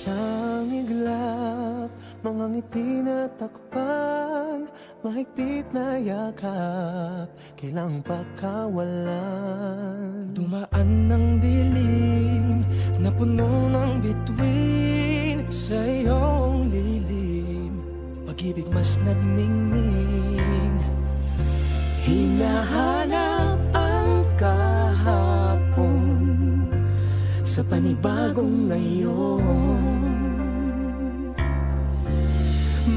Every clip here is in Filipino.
Isang iglap, mga ngiti na takpan, mahigpit na yakap, kailang pagkawalan. Dumaan ng dilim na puno ng bituin, sa iyong lilim, pag-ibig mas nagningning. Hinahanap ang kahapon sa panibagong ngayon.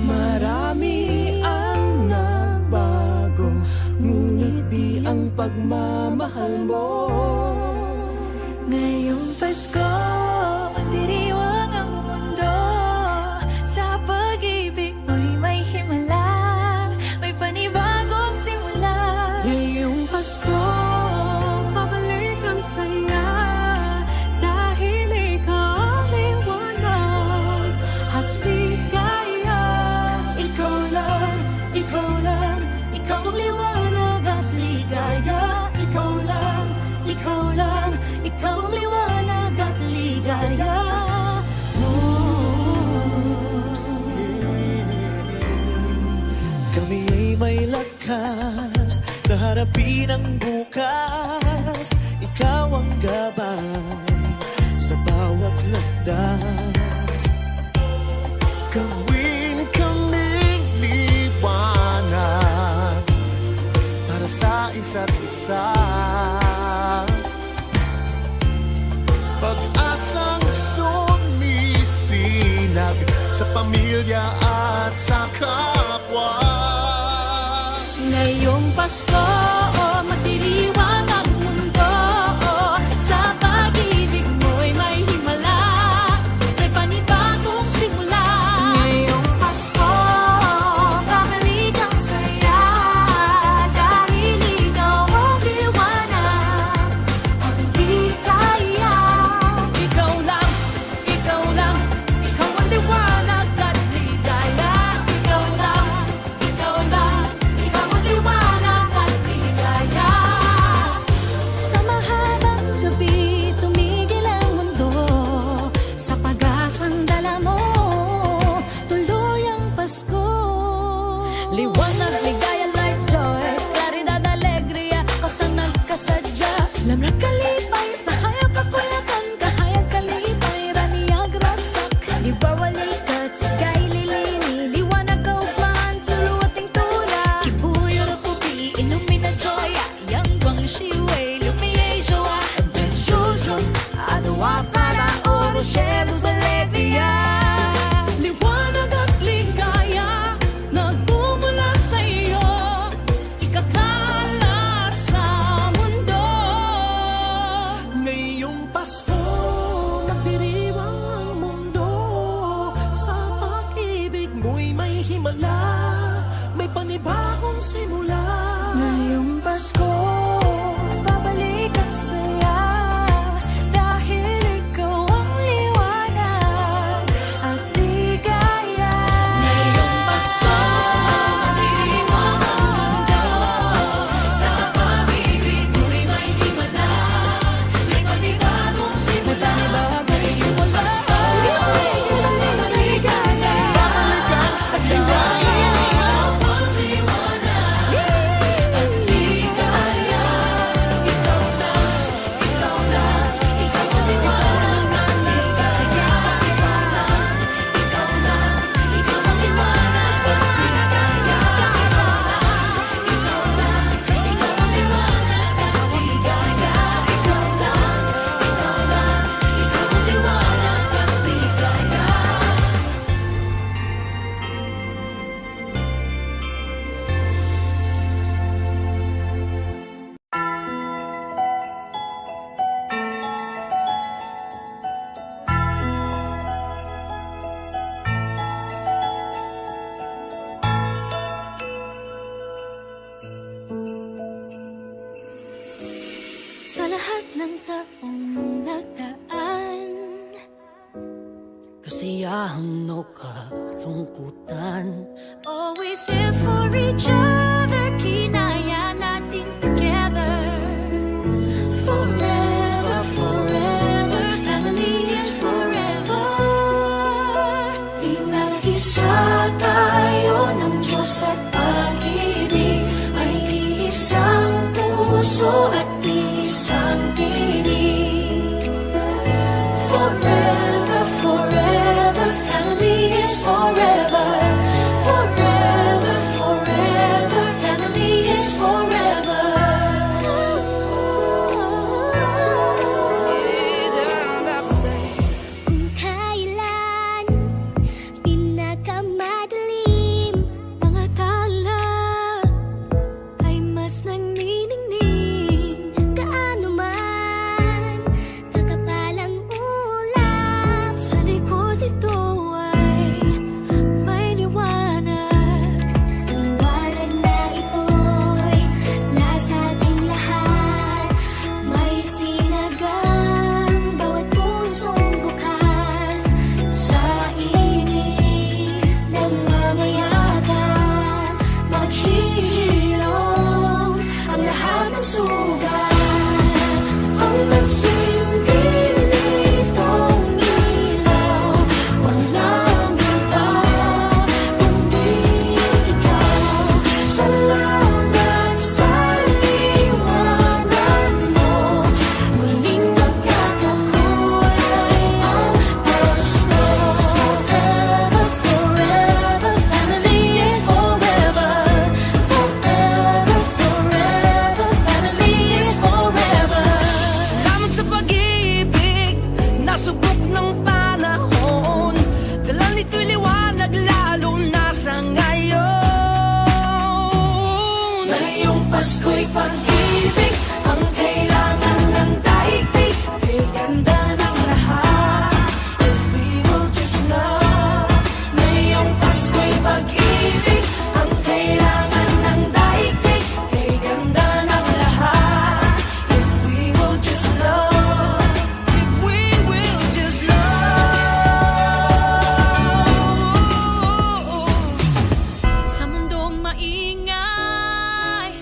Marami ang nagbago, ngunit di ang pagmamahal mo. Ngayong Pasko, magdiriwang ang mundo. Sa pag-ibig mo'y may himala, may panibagong simula. Ngayong Pasko, babalik ang saya, dahil ikaw ang liwanag at ligaya. Ikaw lang, ikaw lang, ikaw ang liwanag at ligaya. Ikaw lang, ikaw lang, ikaw ang liwanag at ligaya. Kami ay may lakas na harapin ang bukas. Ikaw ang gabay sa bawat landas. Gawin kaming liwanag para sa isa't isa. Pag-asang sumisinag sa pamilya at sa kapwa. Ngayong Pasko, magdiriwang ang mundo. Sa pag-ibig mo'y may himala, may panibagong simula. Ngayong Pasko, babalik ang saya, dahil ikaw ang liwanag at ligaya. Ikaw lang, ikaw lang, ikaw ang liwanag at ligaya. Ikaw lang, ikaw lang, ikaw ang liwanag at ligaya. Sa mahabang gabi, tumigil ang mundo, sa pag-asang dala mo, tuloy ang Pasko. Liwanag, ligaya, light, joy, claridad, alegria, kasang nagkasadya. Lamrak kalipay, sa hayag kapulakan, kahayag kalipay, raniyag ragsak. Libawalikat, sigay lilini, liwanag kaugmaan, suluating tula. Kibuyo na puti, illumina joya, yang guang shiway, lumiye joa. The children, adawa fara, ora sheros alegria. Liwanag at ligaya, nagmumula sa iyo, ikakalat sa mundo. Ngayong Pasko, magdiriwang ang mundo. Sa pag-ibig mo'y may himala, may panibagong simula. Ngayong Pasko, babalik ang saya, dahil ikaw ang liwanag at ligaya. Ngayong Pasko, magdiriwang ang mundo. Sa pag-ibig mo'y may himala, may panibagong simula. Ngayong Pasko, babalik ang saya, dahil ikaw ang liwanag at ligaya. Ikaw lang, ikaw lang, ikaw ang liwanag at ligaya. Ikaw lang, ikaw lang, ikaw ang liwanag at ligaya. Ikaw lang, ikaw ang liwanag at ligaya. Ikaw lang, ikaw lang, ikaw ang liwanag at ligaya. Sa lahat ng taong nagdaan, Kasiyahan o kalungkutan, always there for each other, kinaya natin together. Forever, forever, family is forever. Diyos at pag-ibig ay isang puso at isang tinig. Forever, forever, family is forever. Forever, forever, family is forever. Kung kailan pinakamadilim ang akala ay mas nagniningning, gaano man kakapal ang ulap, sa likod ito ay may liwanag. Ang liwanag na ito'y nasa ating lahat, may sinagang bawat pusong bukas. Sa init ng mga yakan, maghihilom ang lahat ng sugat. Ang nagsindi nitong ilaw, walang iba kundi ikaw. Salamat sa liwanag mo, muling nagkakakulay ang gusto. Forever, forever, family is forever. Forever, forever, family is forever. Salamat sa pag-ibig, nasubok ng panahon. Dala nito'y liwanag lalo na sa ngayon. Ngayong Pasko'y pag-ibig ang kailangan ng daigdig. Kay ganda ng lahat, if we will just love. Ngayong Pasko'y pag-ibig ang kailangan ng daigdig. Kay ganda ng lahat, if we will just love. If we will just love. Sa mundong maingay,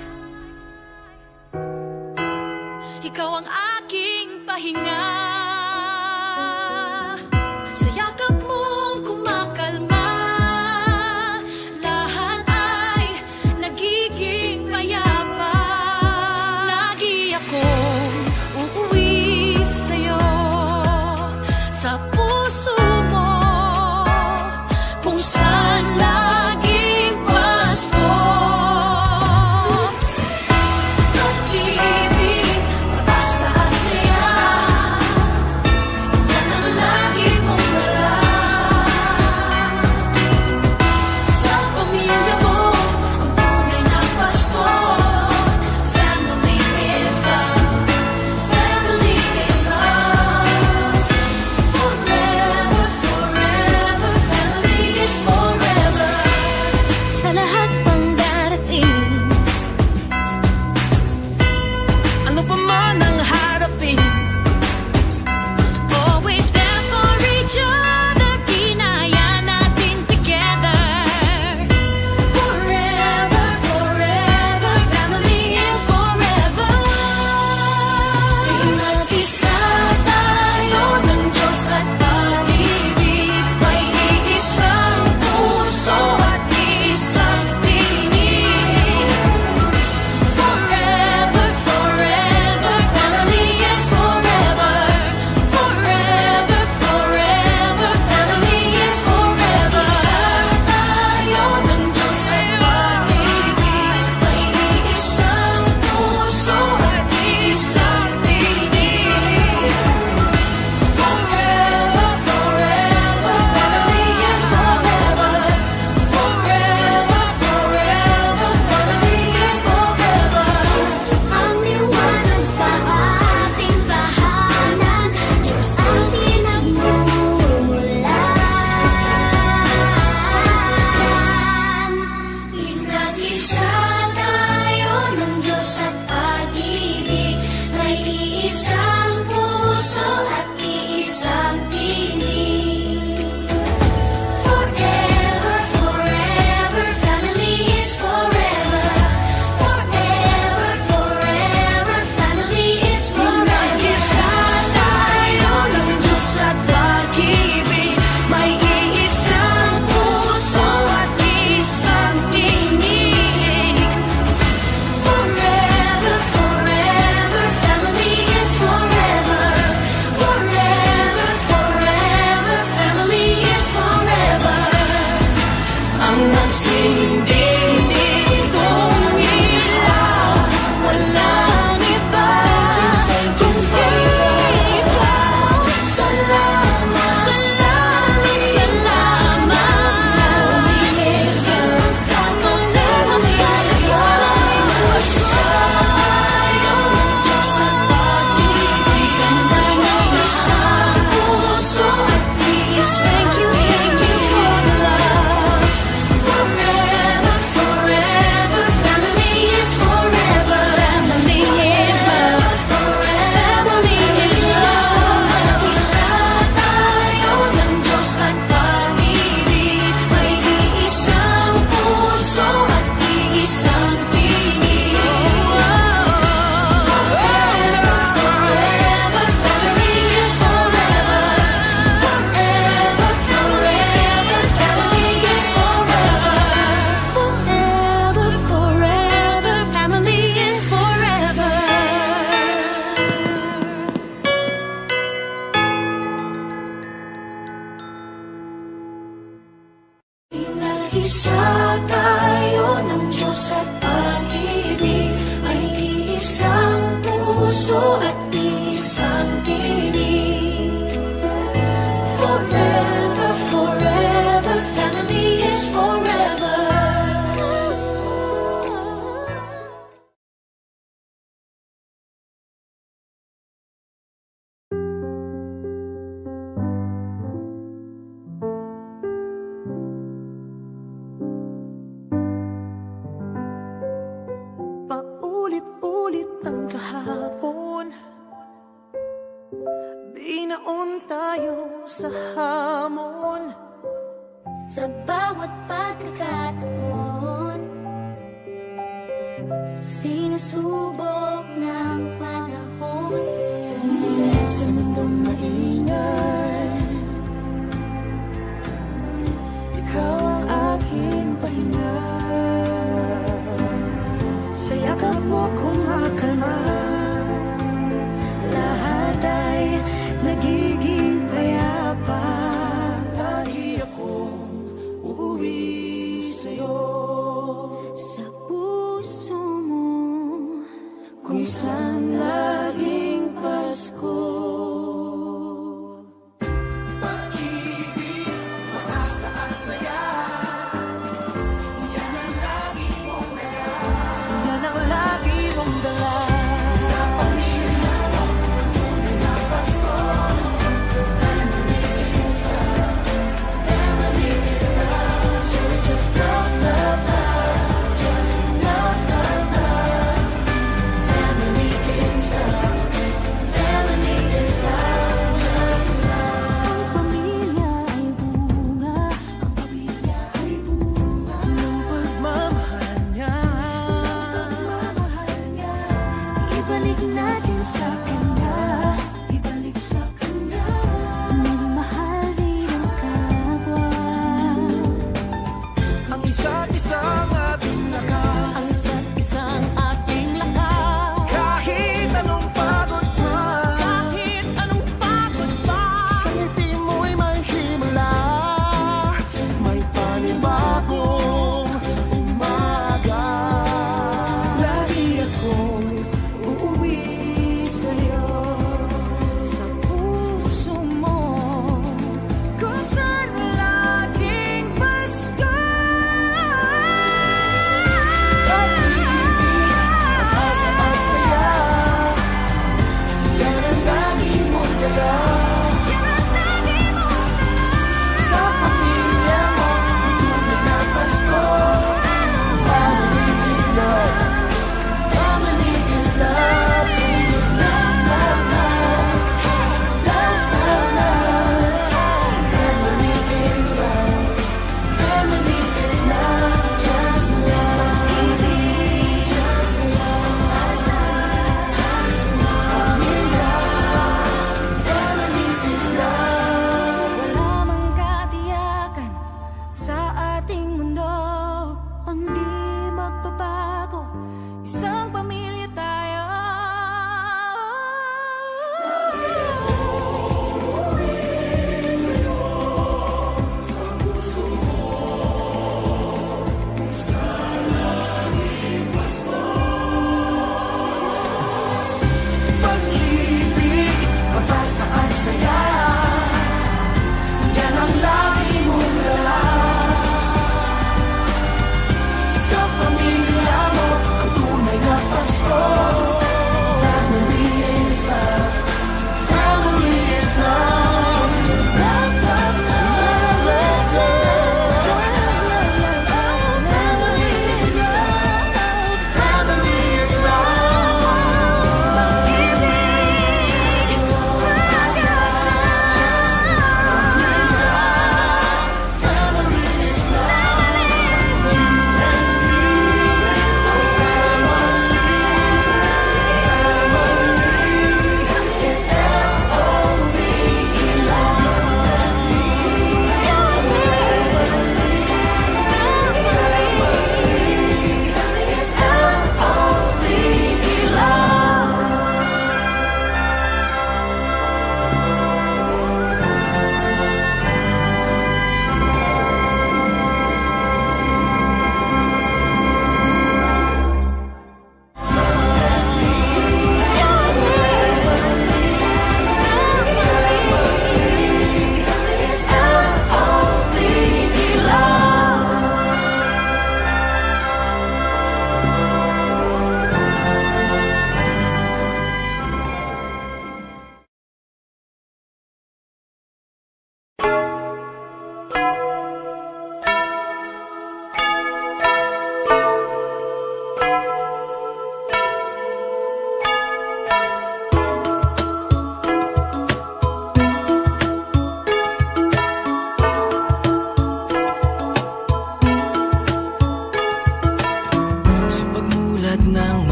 Isa tayo ng Diyos at pag-ibig, may iisang puso at isang tinig. Forever, forever, family is forever. Paulit-ulit ang kahapon, binaon tayo sa hamon. Sa bawat pagkakataon, sinusubok ng panahon. Sa mundong maingay, ikaw ang aking pahinga. Sa yakap mo kumakalma, lahat ay nagiging payapa. Lagi akong uuwi sa'yo, Sa puso mo, kung saan laging Pasko. Pag-ibig, mataas-taas saya, yan ang lagi mong dala. Yan ang lagi mong dala. Sa pamilya mo, tunay na Pasko. Family is love, family is love. So just love, love, love, just love, love, love. family is love, family is love, just love. Ang pamilya ay bunga, ang pamilya ay bunga Ng pagmamahal niya, mahal niya. Ibalik natin sa kanya, ibalik sa kanya. Magmahal din ang kapwa. ang isa't isang ating lakas. Ang isa't isang ating lakas. Kahit anong pagod pa, Kahit anong pagod pa, Sa ngiti mo'y may himala, may panibagong umaga. lagi akong uuwi sa'yo. sa puso mo, kung saan laging Pasko.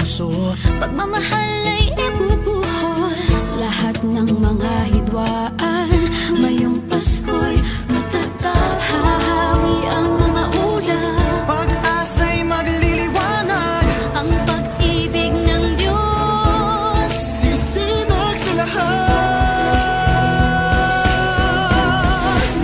puso. Pagmamahal ay ibubuhos lahat ng mga hidwaan. Ngayong Pasko'y matatag, hahawi ang mga ulan. Pag-asa'y magliliwanag, Ang pag-ibig ng Diyos Sisinag sa lahat.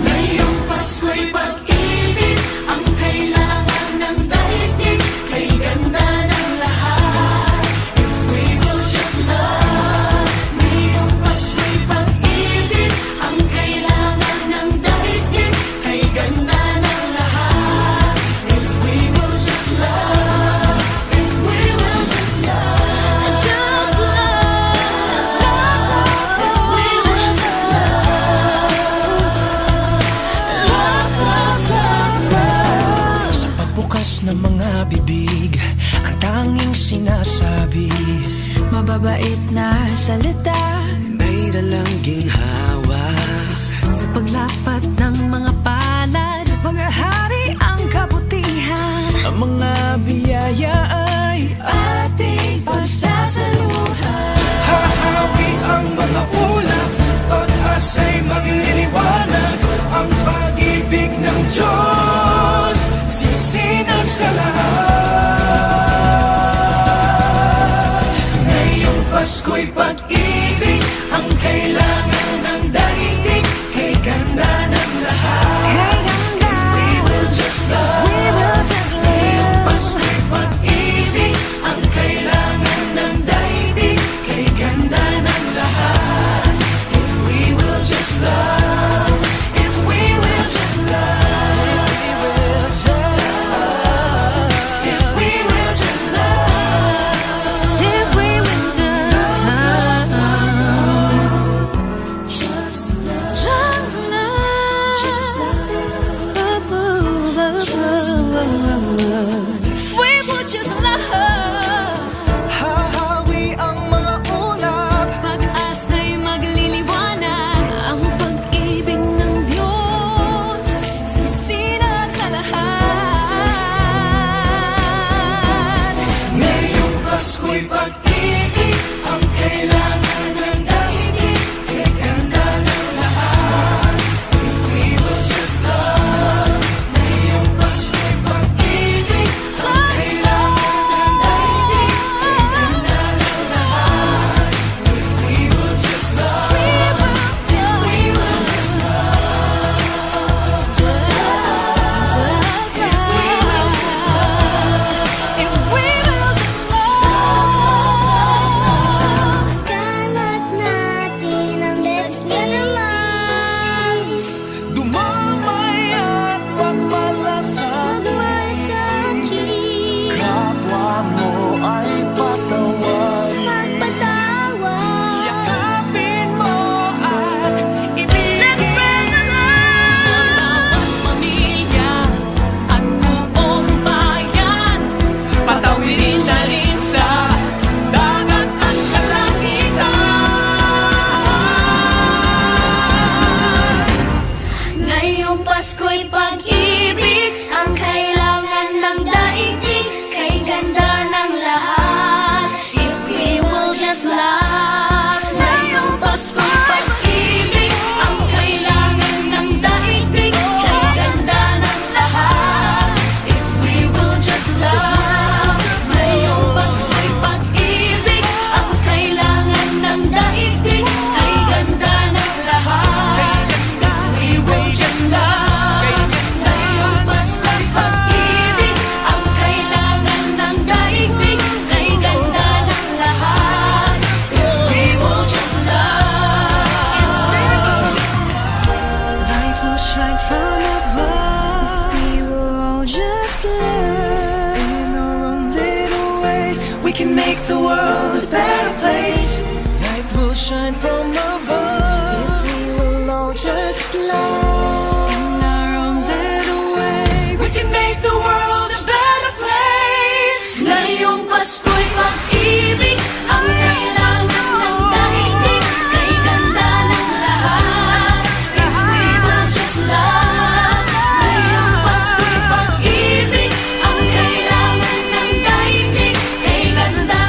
ngayong Pasko'y pag-ibig ang kailangan ng daigdig. Kay ganda ng lahat, if we will just love. Ngayong Pasko'y pag-ibig ang kailangan ng daigdig. Kay ganda ng lahat, if we will just love. If we will just love, just love. If we will just love. sa pagbukas ng mga bibig, ang tanging sinasabi, Mababait na salita may dalang ginhawa. sa paglapat ng mga palad, maghahari ang kabutihan. Ang mga biyaya ay Ating pagsasaluhan. hahawi ang mga ulap. Pag-asa'y magliliwanag, ang pag-ibig ng Diyos sisinag sa lahat. Ngayong Pasko'y pag-ibig ang kailangan ng daigdig. Kay ganda ng lahat, Kay ganda, we will just love. we will just Ngayong live. Pasko'y pag-ibig ang kailangan ng daigdig. Kay ganda ng lahat, if we will just love. If we will just love, If we will just love. if we will just love, just love, just love. If we will just love. Hahawi ang mga ulap. Pag-asa'y magliliwanag, ang pag-ibig ng Diyos sisinag sa lahat. Ngayong Pasko'y pag-ibig ang kailangan ng daigdig. Kay ganda ng lahat, if we will just love. Ngayong Pasko'y pag-ibig ang kailangan ng daigdig. Kay ganda ng lahat, if we will just love. We will just Kalat natin ang let's get alive. dumamay at pagmalasakit. Magmasakit, Kapwa mo ay patawarin. magpatawa. Yakapin mo at ibigin. Sa bawat pamilya at buong bayan, Patawirin na rin sa dagat at kalangitan. Ngayong Pasko'y pag-ibig ang kailangan ng daigdig. Kay ganda ng lahat, if we will just love. Ngayong Pasko'y pag-ibig ang kailangan ng daigdig. Kay ganda ng lahat, if we will just love. Ngayong Pasko'y pag-ibig ang kailangan ng daigdig. Kay ganda ng lahat, we will just love. Ngayong Pasko'y pag-ibig ang kailangan ng daigdig. Kay ganda ng lahat, if we will just love. Light will shine from above. we will just love. In our own little way, we can make the world a better place. Light will shine from above. We will all just love. In our own little way, we can make the world a better place. Ngayong Pasko'y pag-ibig ang kailangan ng daigdig. Kay ganda ng lahat, if we will just love. Ngayong Pasko'y pag-ibig ang kailangan ng daigdig. Kay ganda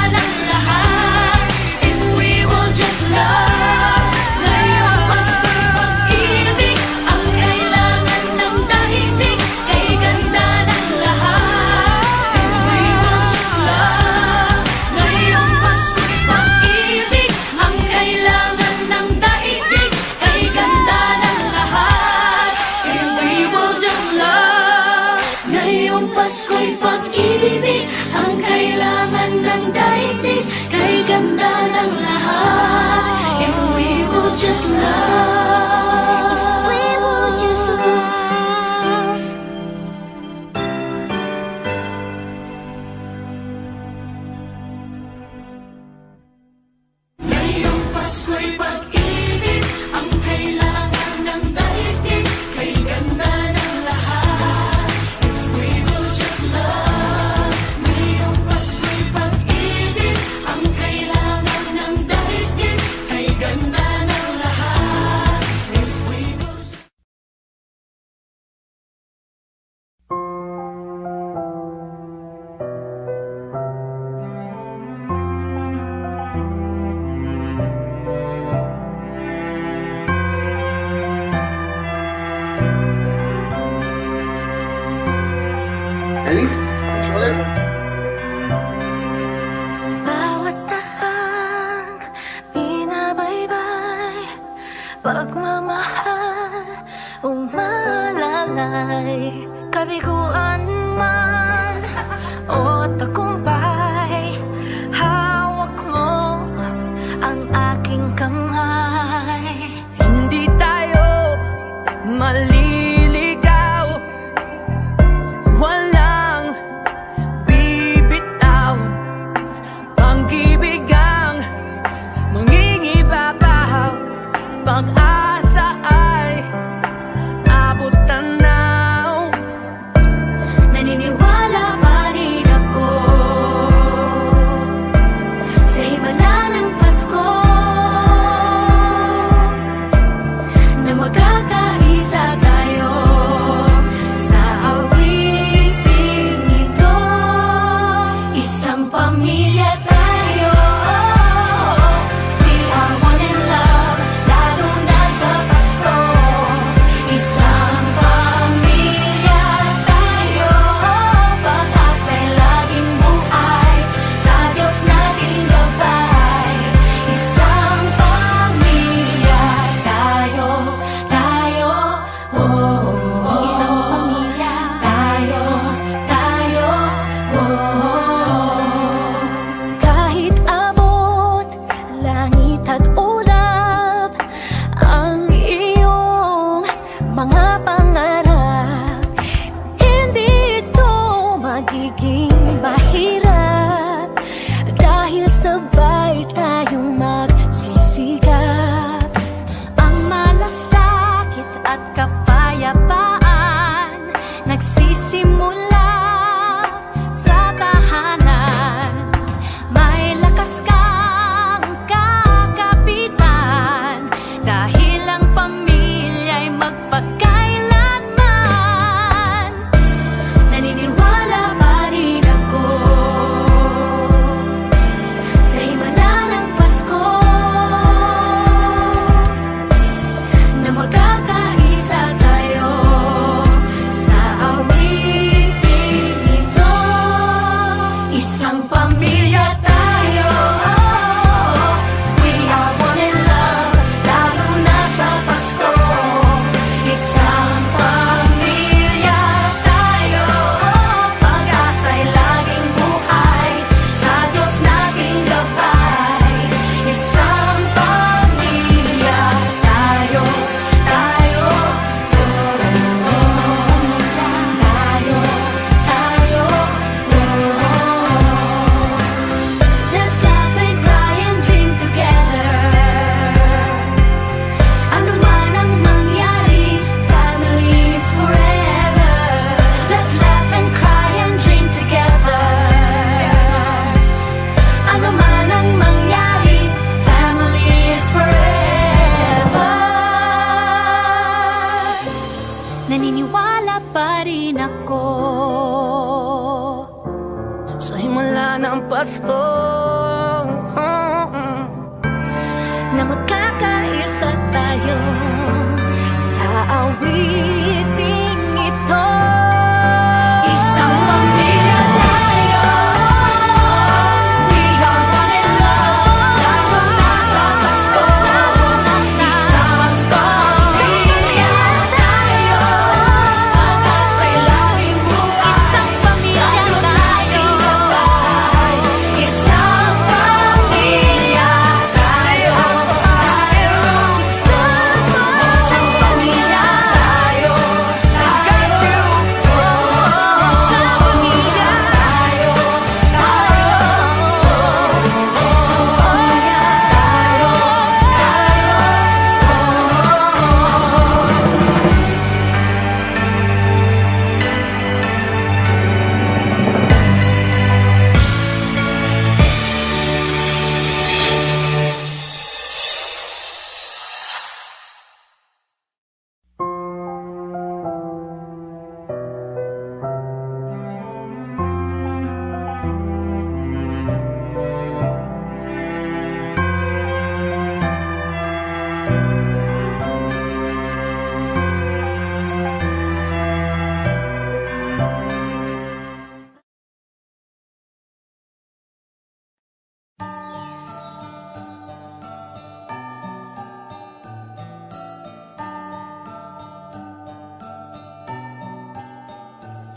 ang kailangan ng daigdig, kay ganda ng lahat. If we will just love, if we will just love. Ngayong Pasko'y pag-ibig, ang kailangan ng daigdig, kay ganda ng lahat. If we will just love. Ngayong Pasko'y pag-ibig, ang kailangan ng daigdig, kay ganda ng lahat. If we will just Ellie, thanks ulit. Bawat tahang binabaybay, pagmamahal umalalay, kabiguan man o tagumpay, hawak mo ang aking kamay. Hindi tayo maliligaw, walang bibitaw, pag-ibig ang mangingibabaw, pag-asa ay abot tanaw. Naniniwala pa rin ako sa himala ng Pasko, na magkakaisa tayo sa awiting ito. Isang pamilya tayo, we are one in love, lalo na sa Pasko. Isang pamilya tayo, pag-asa'y laging buhay, sa Diyos nating gabay. Isang pamilya tayo, oh, isang pamilya tayo, oh. Kahit abot langit at ulap ang iyong mga pangarap, hindi ito magiging mahirap, dahil sabay tayong magsisikap. Ang malasakit at kapayapaan nagsisimula sa tahanan. May lakas kang kakapitan, dahil ang pamilya'y magpakailanman. Naniniwala pa rin ako sa himala ng Pasko, na magkakaisa tayo sa awiting ito. Isang pamilya tayo, we are one in love, lalo na sa Pasko. Isang pamilya tayo, pag-asa'y laging buhay, sa Diyos nating gabay. Isang pamilya tayo, Let's laugh and cry and dream together. Ano man ang mangyari, family is forever. Let's laugh and cry and dream together. Ano man ang mangyari, family is forever. Naniniwala pa rin ako sa himala ng Pasko, na magkakaisa tayo sa awiting ito. Isang pamilya tayo, we are one in love, lalo na sa Pasko. Isang pamilya tayo, pag-asa'y laging buhay, sa Diyos nating gabay.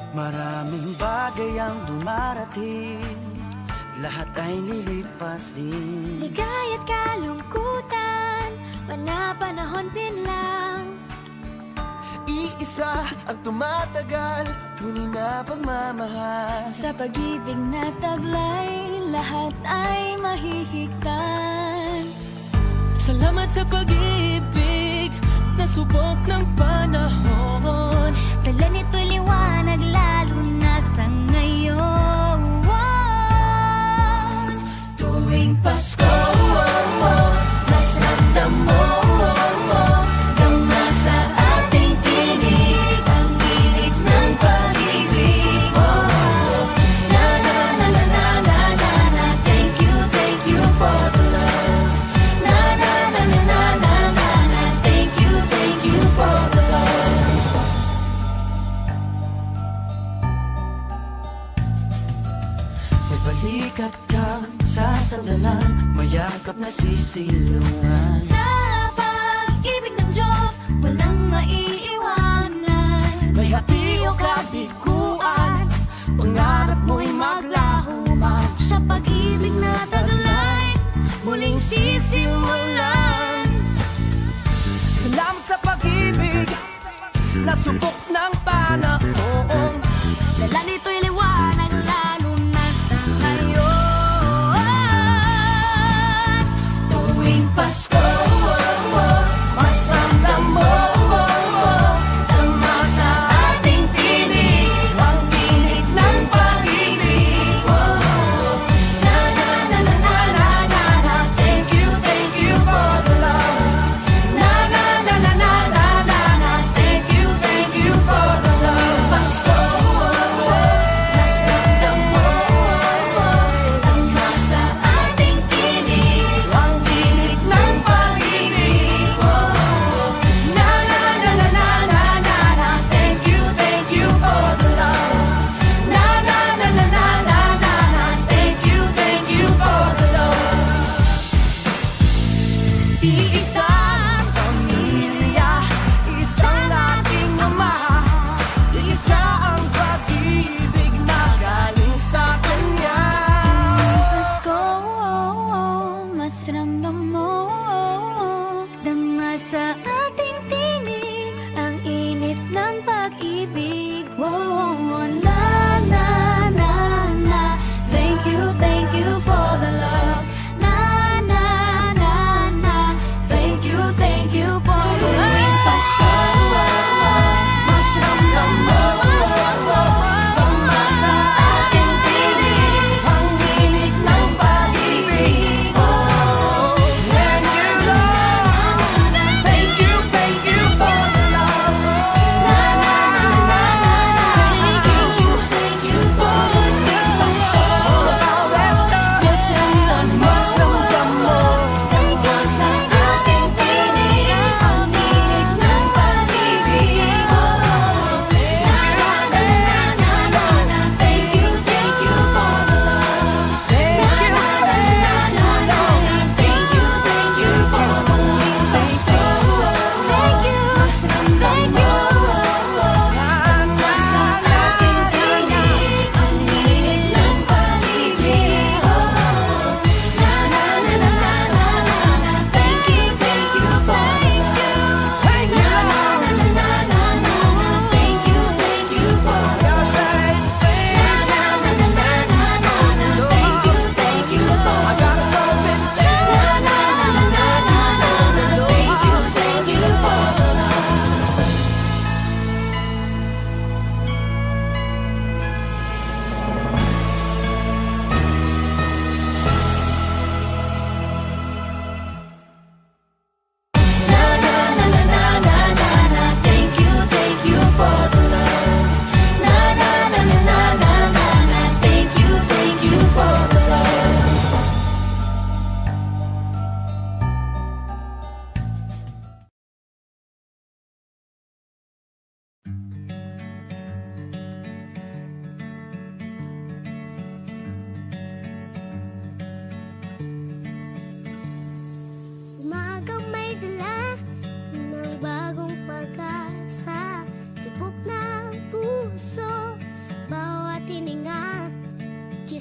Maraming bagay ang dumarating, lahat ay lilipas din. Ligaya't kalungkutan, panapanahon din lang. Iisa ang tumatagal, tunay na pagmamahal. Sa pag-ibig na taglay, lahat ay mahihigtan. Salamat sa pag-ibig na subok ng panahon. Dala nito'y liwanag lalo na sa ngayon. Tuwing Pasko, mas ramdam mo gama sa ating tinig ang init ng pag-ibig. Na na na na na na na na. Thank you for the love. Na na na na na na na na. Thank you for the love. May balikat kang sasandalan, mayakap na sisilungan. Sa pag-ibig ng Diyos, walang maiiwanan. May hapi o kabiguan, pangarap mo'y maglaho man. Sa pag-ibig na taglay, muling sisimulan. Salamat sa pag-ibig na subok ng panahon. Dala nito'y liwanag lalo na sa ngayon. Tuwing Pasko, mas ramdam mo gama sa ating tinig ang tinig ng pag-ibig. Na na na na na na na na. Thank you for the love. Na na na na na na na na. Thank you for the love. Pasko, mas ramdam mo gama sa ating tinig ang tinig ng pag-ibig.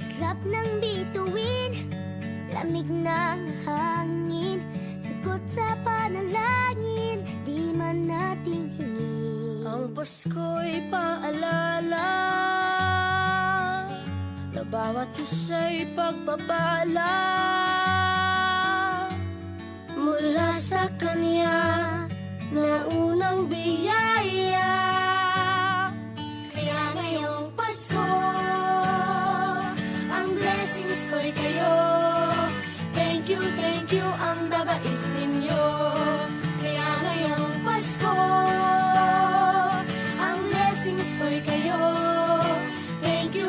Islap ng bituin, lamig ng hangin, sagot sa panalangin, di man natin hingin. Ang Pasko'y paalala na bawat isa'y pagpapala mula sa Kanya na unang biyaya. Kaya ngayong Pasko, ang blessings ko'y kayo. Thank you, ang babait ninyo. Kaya ngayong Pasko, ang blessings ko'y kayo. Thank you,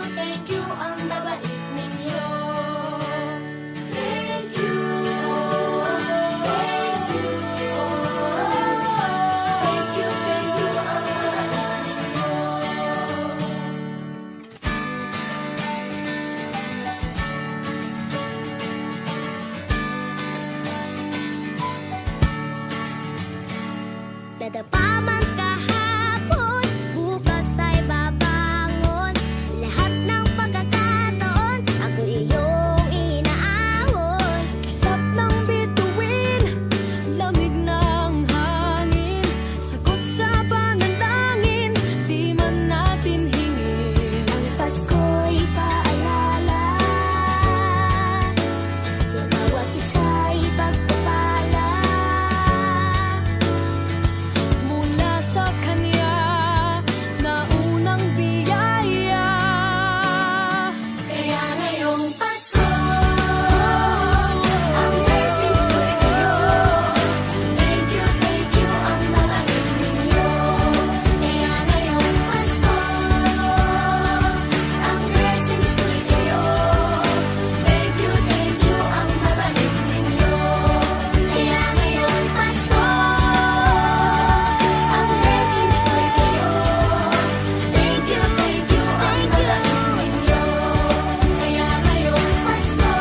ang babait ninyo. Thank you, thank you, thank you, ang babait ninyo. Dadapa man kahapon, bukas ay babangon. Lahat ng pagkakataon, ako iyong inaahon. Islap ng bituin, lamig ng hangin, sagot sa panalangin, di man natin hingin. Ang Pasko'y paalala na bawat isa'y pagpapala Mula sa Kanya na unang biyaya. Kaya ngayong Pasko, ang blessings ko'y kayo. Thank you, ang babait ninyo. Kaya ngayong Pasko, ang blessings ko'y kayo. Thank you, ang babait ninyo. Kaya ngayong Pasko, ang blessings ko'y kayo. Thank you, ang babait ninyo. Kaya ngayong Pasko,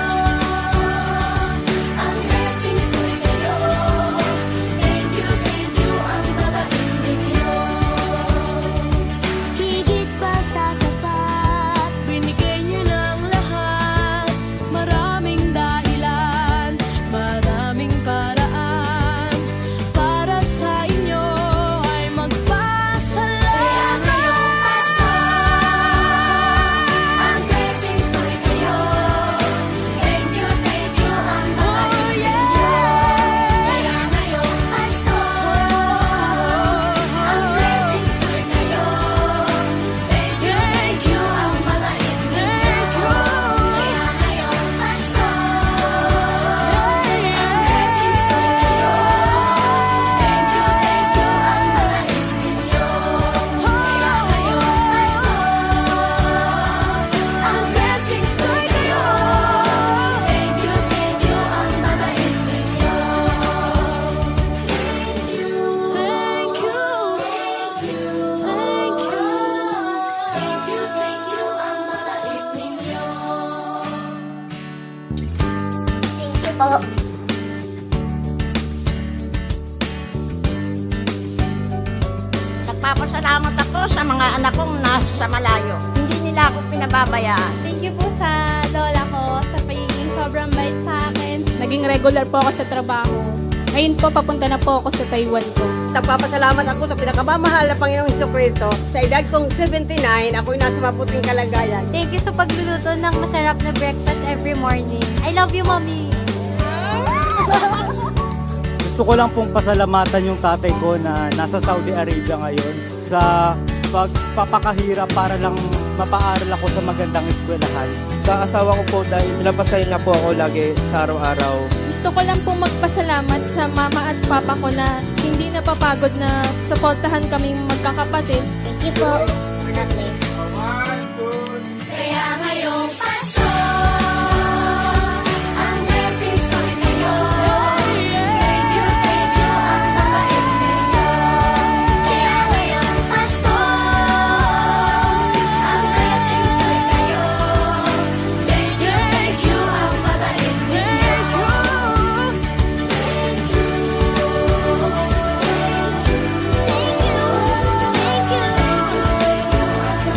ang blessings ko'y kayo. Thank you, ang babait ninyo. Higit pa sa sapat, Binigay niyo ng lahat, maraming dahilan, maraming paraan, para sa inyo ay magpasalamat. Pasko, ang blessings ko'y kayo. Thank you, ang babait ninyo. Kaya ngayong Pasko, ang blessings ko'y kayo. Thank you, ang babait ninyo. Kaya ngayong Pasko, ang blessings ko'y kayo. Thank you, ang babait ninyo. Kaya ngayong Pasko, ang blessings ko'y kayo. Thank you, ang babait ninyo. Thank you, ang babait ninyo. Thank you po. Nagpapasalamat ako sa mga anak kong nasa malayo. Hindi nila ako pinababayaan. Thank you po sa lola ko sa pagiging sobrang bait sa akin. Naging regular po ako sa trabaho. Ngayon po, papunta na po ako sa Taiwan ko. Nagpapasalamat ako sa pinakamamahal na Panginoong Jesucristo. Sa edad kong 79, ako'y nasa maputing kalagayan. Thank you sa pagluluto ng masarap na breakfast every morning. I love you, Mommy! Gusto ko lang pong pasalamatan yung tatay ko na nasa Saudi Arabia ngayon sa pagpapakahirap para lang mapaaral ako sa magandang eskwelahan. Sa asawa ko po dahil pinapasaya niya po ako lagi sa araw-araw. Gusto ko lang pong magpasalamat sa mama at papa ko na hindi napapagod na suportahan kaming magkakapatid. Thank you po. God bless. Kaya ngayong Pasko, ang blessings ko'y kayo. Thank you, ang babait ninyo. Kaya ngayong Pasko, ang blessings ko'y kayo. Thank you, ang babait ninyo. Thank you, ang babait ninyo.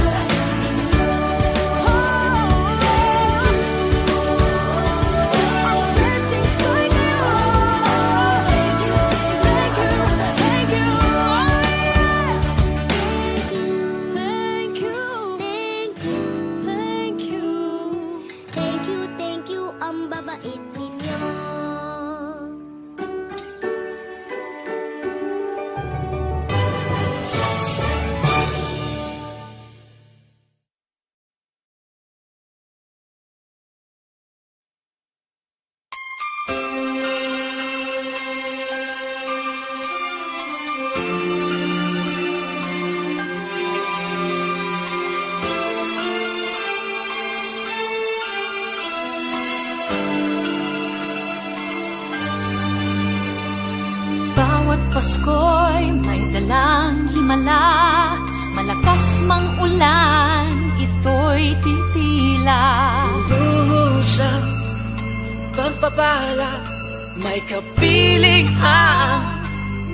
Pasko'y may dalang himala, malakas mang ulan, ito'y titila. Duhusap, pagpapala, may kapiling ang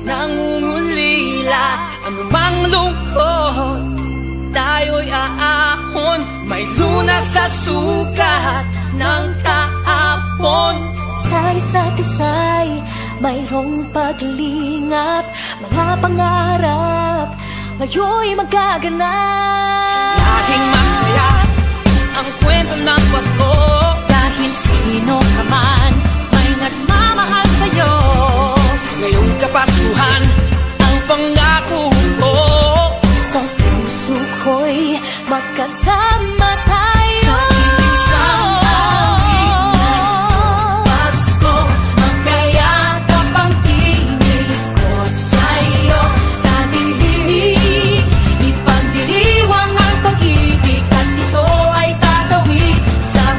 nangungulila. Anumang lungkot, tayo'y aahon, may lunas sa sukat ng kahapon. Sa isa't isa'y mayroong paglingap, mga pangarap ngayon'y magaganap. Laging masaya ang kwento ng Pasko, Dahil sino ka man may nagmamahal sa'yo. ngayong Kapaskuhan ang pangako ko. Sa puso ko'y magkasama tayo. Sa iisang awit ng Pasko, magkayakap ang tinipot sa'yo. Sa dilig, ipagdiriwang ang pag-ibig, at ito ay tatawid sa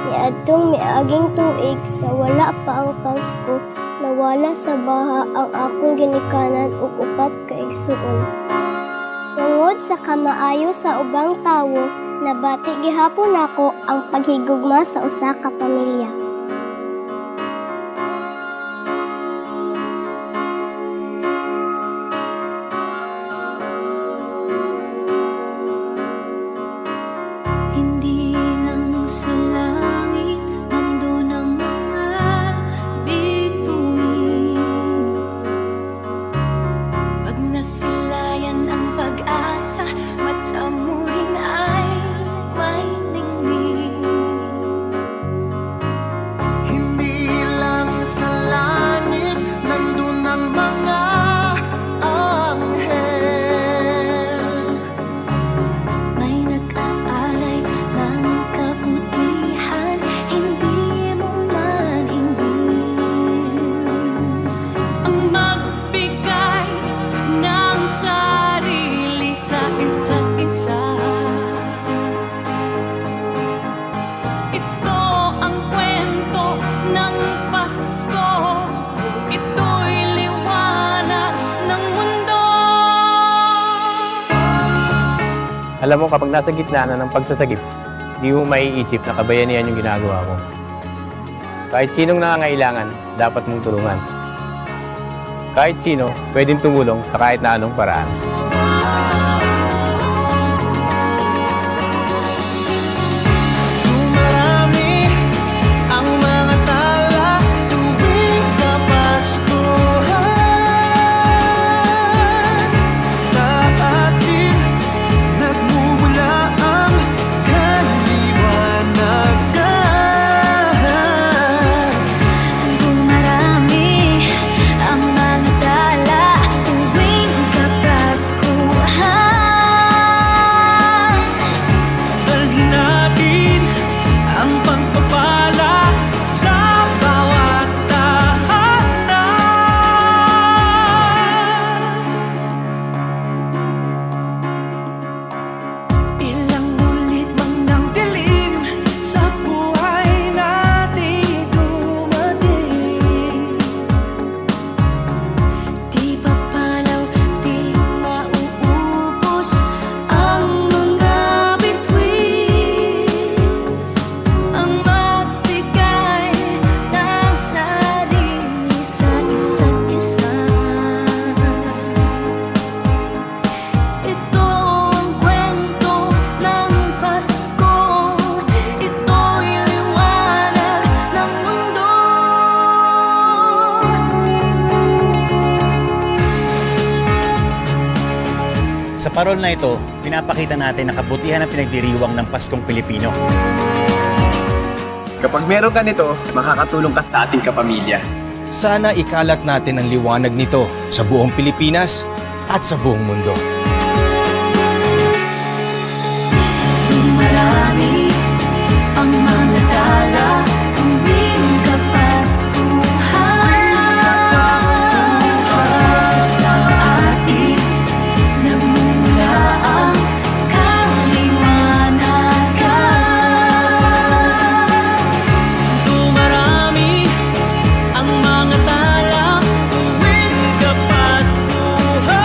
Niadtong miaging tuig sa wala pa ang Pasko, nawala sa baha ang akong ginikanan ug upat ka igsuon. Tungod sa kamaayo sa ubang tawo, nabati gihapon ako ang paghigugma sa usa ka pamilya. Hindi lang sa langit nandun ang mga bituin. Pag nasilayan ang pag-asa, mata mo rin ay may ningning. Hindi lang sa langit nandun ang mga anghel. May nag-aalay ng kabutihan, hindi mo man hingin. Ang magbigay ng sarili sa isa't isa. Ito ang kwento ng Pasko. Ito'y liwanag ng mundo. Alam mo, kapag nasa gitna na ng pagsasagip, di mo maiisip na kabayanihan yung ginagawa mo. Kahit sinong nangangailangan, dapat mong tulungan. Kahit sino, pwedeng tumulong sa kahit na anong paraan. Marami ang mga tala tuwing Kapaskuhan. Sa atin nagmumula ang kaliwanagan. Dumarami ang mga tala tuwing Kapaskuhan. Dalhin natin ang pagpapala sa bawat tahanan. Ilang ulit bang nang dilim sa buhay natin dumating? Di papalaw, di mauubos ang mga bituin. Ang magbigay ng sarili sa isa't isa. Ito ang kwento ng Pasko. Ito'y liwanag ng mundo. Sa parol na ito, pinapakita natin ang kabutihan ng pinagdiriwang ng Paskong Pilipino. Kapag meron ka nito, makakatulong ka sa ating kapamilya. Sana ikalat natin ang liwanag nito sa buong Pilipinas at sa buong mundo. Marami ang mga tala tuwing Kapaskuhan. Sa atin nagmumula ang kaliwanagan. Dumarami ang mga tala tuwing Kapaskuhan.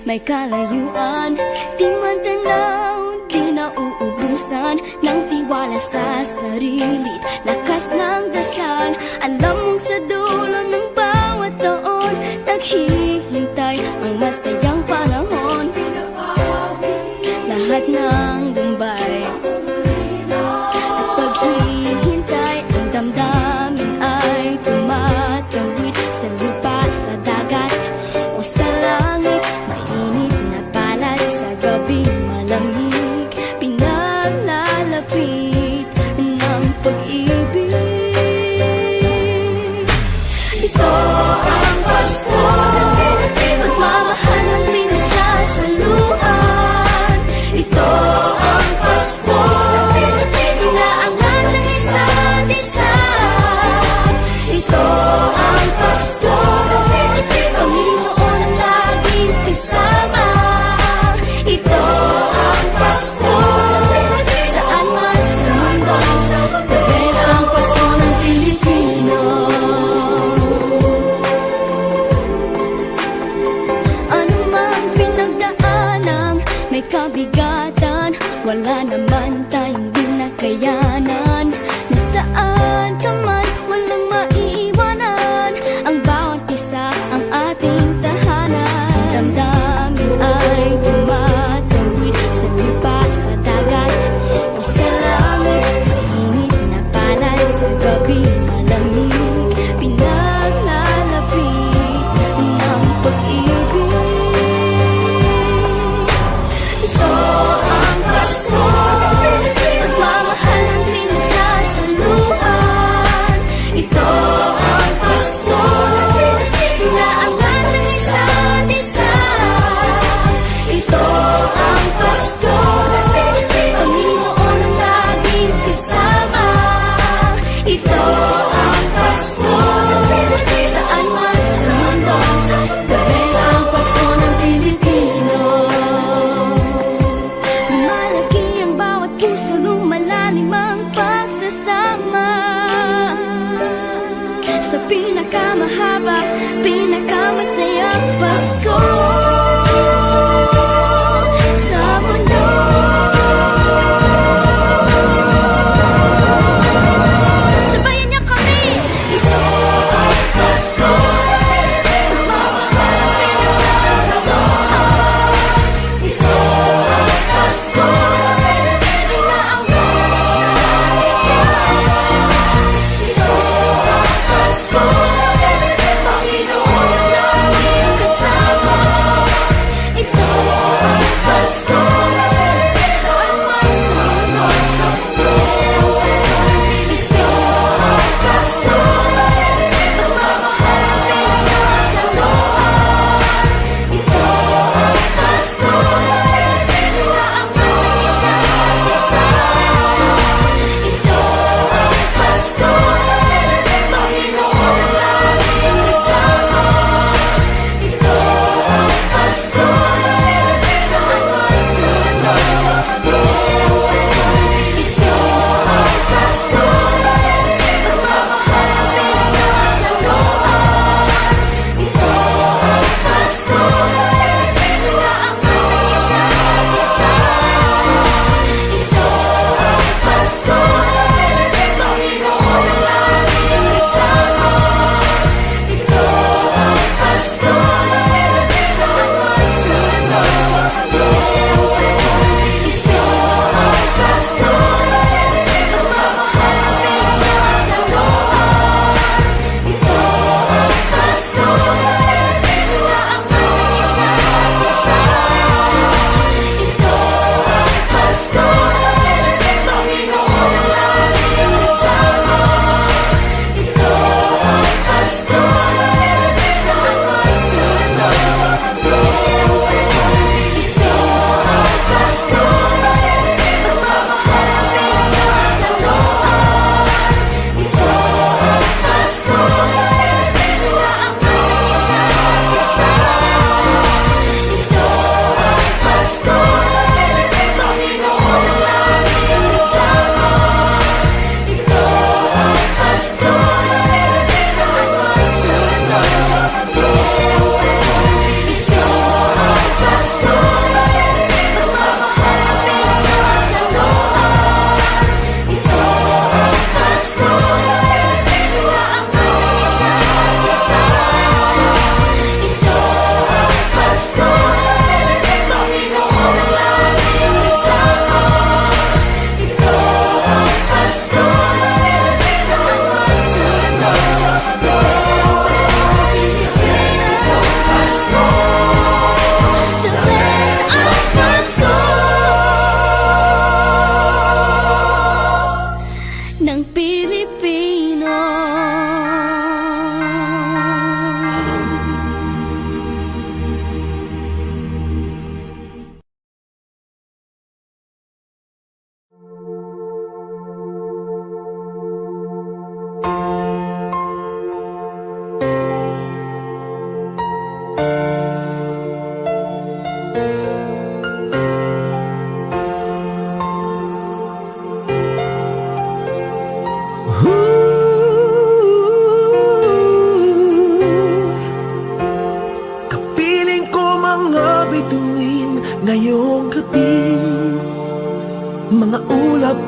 may kalayuan. Di man tanaw, di nauubusan ng tiwala sa sarili, lakas ng dasal. Alam mong sa dulo ng bawat taon, naghihintay ang masayang panahon. Lahat ng lumbay at paghihintay, ang damdamin ay tumatawid sa lupa, sa dagat o sa langit. Mainit na palad sa gabi, malamig, pinaglalapit ng pag-ibig. Ito ang Pasko, pagmamahal ng pinagsasaluhan. Ito ang Pasko, inaangat ng isa't isa. Ito ang Pasko, Panginoon ang laging kasama. Ito ang Pasko, saan man sa mundo, the best ang Pasko ng Pilipino. Ano mang pinagdaanang may kabigatan, wala naman tayong di nakayanan. Nasaan ka man, walang maiiwanan, ang bawat isa ang ating tahanan. Damdamin ay tumatawid sa lupa, sa dagat o sa langit. Mainit na palad sa gabi, malamig, pinaglalapit ng pag-ibig. Ito ang Pasko, pagmamahal ng pinagsasaluhan. Ito ang Pasko, inaangat ng isa't isa. Ito ang Pasko, Panginoon ang laging kasama. Ito ang Pasko, saan man sa mundo, the best ang Pasko ng Pilipino. Lumalaki ang bawat puso, lumalalim ang pagsasama. Sa pinakamahaba, pinakamasayang Pasko sa mundo. Sabayan niyo kami! Ito ang Pasko, pagmamahal ang pinagsasaluhan. Ito ang Pasko, inaangat ng isa't isa. Ito ang Pasko, Panginoon ang laging kasama.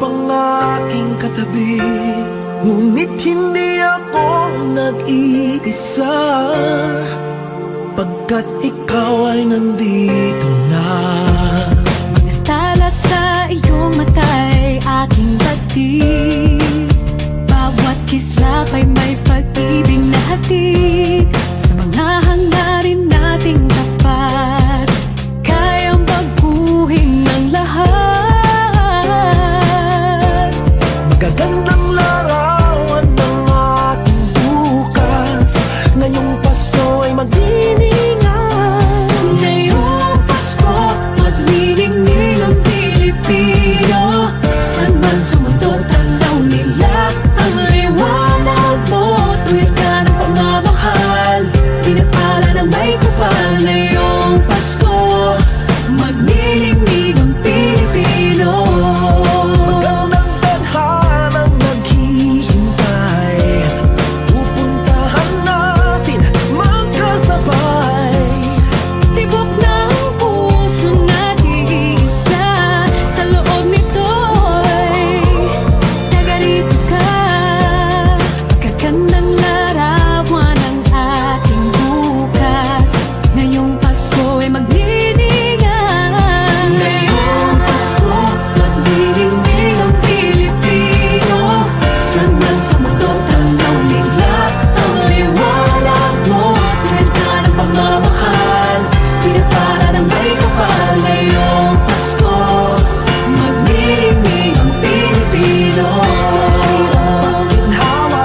pang aking katabi, ngunit hindi ako nag-iisa, pagkat ikaw ay nandito na. Mga tala sa iyong mata'y aking batid, bawat kislap ay may pag-ibig na hatid. Sa mga hangarin nating tapat, kayang baguhin ang lahat. Magagandang larawan ng ating bukas, ngayong Pasko ay magdiningan. Ngayong Pasko, magniningning ang Pilipino. San man sa mundo, tanaw nila ang liwanag mo. Tuwid ka ng pagmamahal, pinapala ng may kapal. Ngayong Pasko, magniningning ang Pilipino. Magandang tadhanang naghihintay, pupuntahan natin magkasabay. Tibok ng puso natin isa, sa loob nito'y taga-rito ka. Magagandang larawan ang ating bukas, ngayong Pasko ay magdiningan. Ngayong Pasko, magdiningan ang Pilipino. San man sa mundo, tanaw nila ang liwanag mo. Tuwid ka ng pagmamahal, pinapala ng may kapal. Ngayong Pasko, magdiningan ang Pilipino. Ginhawa,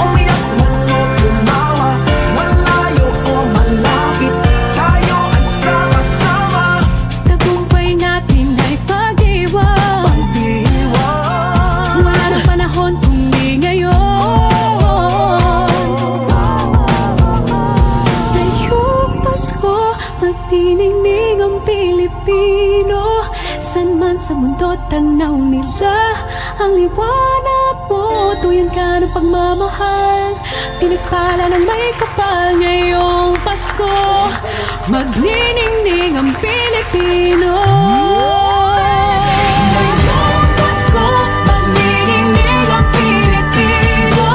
umiyak man o tumawa, malayo o malapit, tayo ay sama-sama. Tagumpay natin ay pag-iwan. Wala nang panahon kung di ngayon. Ngayong Pasko, magniningning ang Pilipino. San man sa mundo, tanaw nila ang liwanag mo. Tuyan ka ng pagmamahal, pinagpala ng may kapal. Ngayong Pasko, magniningning ang Pilipino. Ngayong Pasko, magniningning ang Pilipino.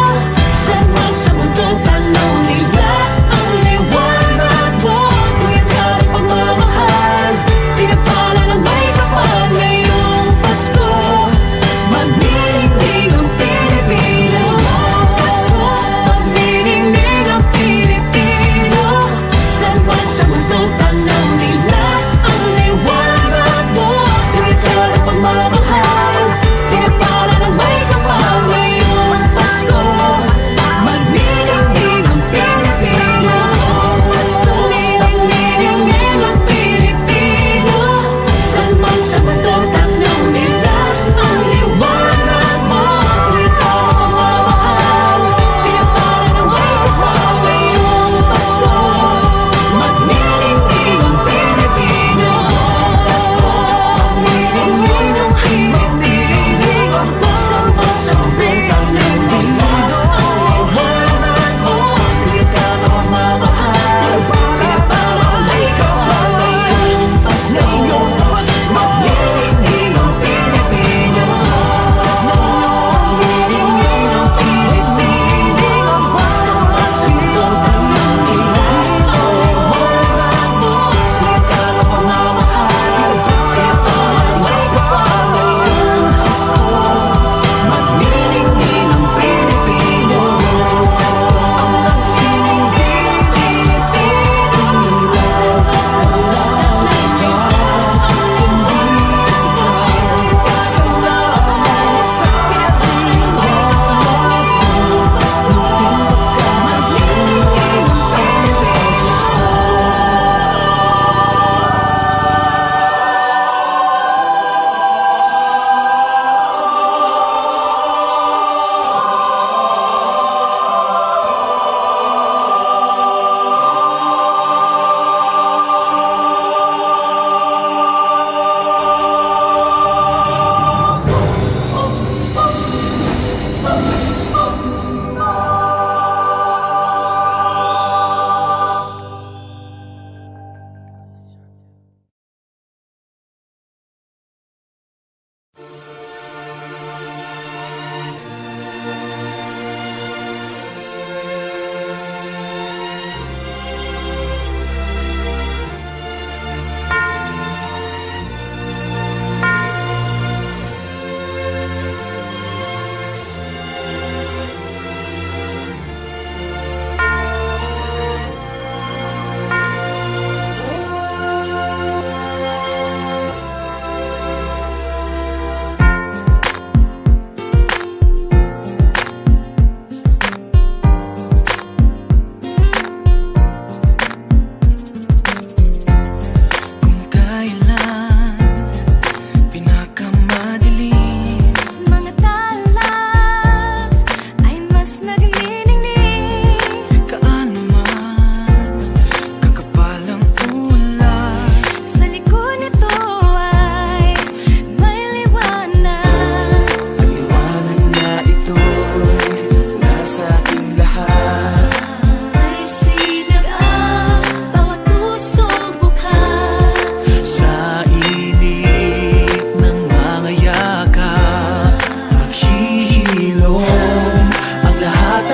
San man sa mundo, tanaw nila ang liwanag mo. Tuyan ka ng pagmamahal, pinagpala ng may kapal. Ngayong Pasko, magniningning ang Pilipino. Pasko, magniningning ang Pilipino. San man sa mundo, tanaw nila ang liwanag mo.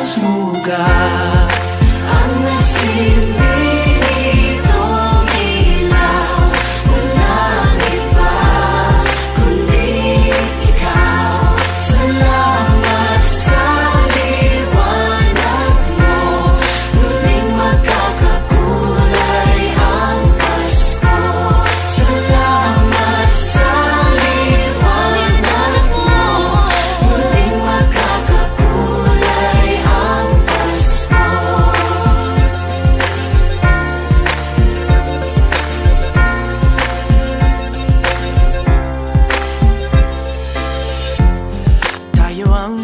Santas Muga ang nagsilbi nitong ilaw. Walang iba kundi ikaw. Salamat sa liwanag mo. Muling magkakakulay ang Pasko. Salamat sa liwanag mo. Muling magkakakulay ang Pasko. Tayo ang